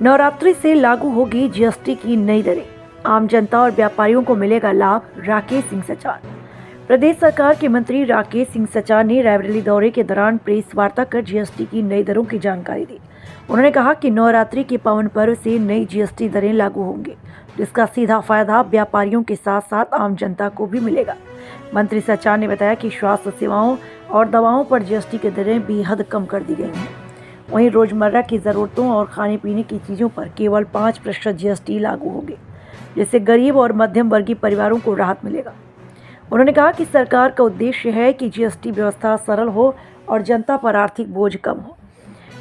नवरात्रि से लागू होगी जीएसटी की नई दरें, आम जनता और व्यापारियों को मिलेगा लाभ। राकेश सिंह सचार। प्रदेश सरकार के मंत्री राकेश सिंह सचार ने रायबरेली दौरे के दौरान प्रेस वार्ता कर जीएसटी की नई दरों की जानकारी दी। उन्होंने कहा कि नवरात्रि के पावन पर्व से नई जीएसटी दरें लागू होंगी, जिसका सीधा फायदा व्यापारियों के साथ साथ आम जनता को भी मिलेगा। मंत्री सचार ने बताया कि स्वास्थ्य सेवाओं और दवाओं पर जीएसटी की दरें बेहद कम कर दी गई हैं। वहीं रोजमर्रा की ज़रूरतों और खाने पीने की चीज़ों पर केवल 5% जीएसटी लागू होगी, जिससे गरीब और मध्यम वर्गीय परिवारों को राहत मिलेगा। उन्होंने कहा कि सरकार का उद्देश्य है कि जीएसटी व्यवस्था सरल हो और जनता पर आर्थिक बोझ कम हो।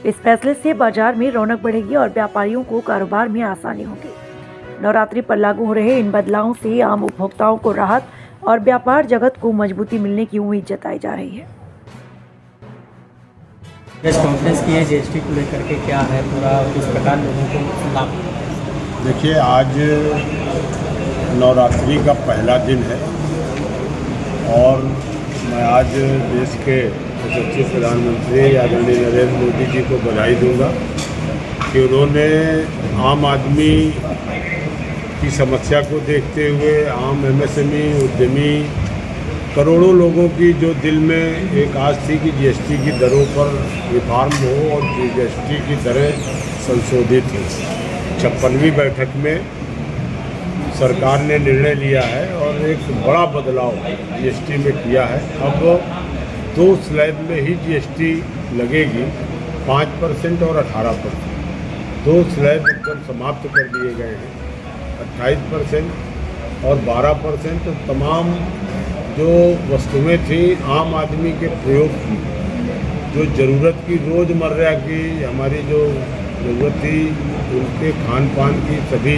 इस फैसले से बाजार में रौनक बढ़ेगी और व्यापारियों को कारोबार में आसानी होगी। नवरात्रि पर लागू हो रहे इन बदलावों से आम उपभोक्ताओं को राहत और व्यापार जगत को मजबूती मिलने की उम्मीद जताई जा रही है। प्रेस कॉन्फ्रेंस की है जीएसटी को लेकर के, क्या है पूरा, किस प्रकार लोगों को लाभ? देखिए, आज नवरात्रि का पहला दिन है और मैं आज देश के यशस्वी प्रधानमंत्री आदरणीय नरेंद्र मोदी जी को बधाई दूंगा कि उन्होंने आम आदमी की समस्या को देखते हुए आम एमएसएमई उद्यमी करोड़ों लोगों की जो दिल में एक आस थी कि जीएसटी की दरों पर रिफॉर्म हो और जीएसटी की दरें संशोधित हो। 56वीं बैठक में सरकार ने निर्णय लिया है और एक बड़ा बदलाव जीएसटी में किया है। अब 2 स्लैब में ही जीएसटी लगेगी, 5% और 18%। 2 स्लैब एकदम समाप्त कर दिए गए हैं, 28% और 12%। तो तमाम जो वस्तुएं थी आम आदमी के प्रयोग की, जो ज़रूरत की रोज़मर्रा की हमारी जो ज़रूरत थी, उनके खान पान की सभी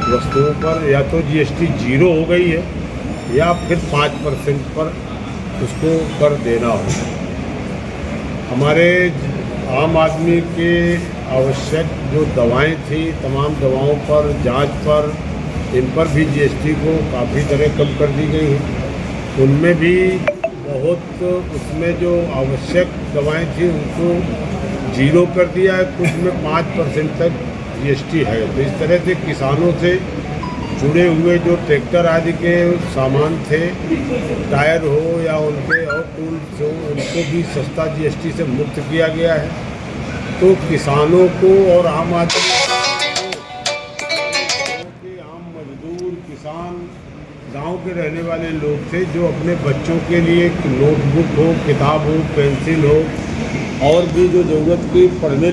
वस्तुओं पर या तो जीएसटी 0 हो गई है या फिर 5% पर उसको कर देना होगा। हमारे आम आदमी के आवश्यक जो दवाएं थी, तमाम दवाओं पर, जांच पर, इन पर भी जीएसटी को काफ़ी दरें कम कर दी गई हैं। उनमें भी बहुत, उसमें जो आवश्यक दवाएं थी उनको 0 कर दिया है, कुछ में 5% तक जीएसटी है। तो इस तरह से किसानों से जुड़े हुए जो ट्रैक्टर आदि के सामान थे, टायर हो या उनके और टूल्स हो, उनको भी सस्ता जीएसटी से मुक्त किया गया है। तो किसानों को और आम आदमी आम मजदूर किसान गांव के रहने वाले लोग थे, जो अपने बच्चों के लिए नोटबुक हो, किताब हो, पेंसिल हो और भी जो ज़रूरत की पढ़ने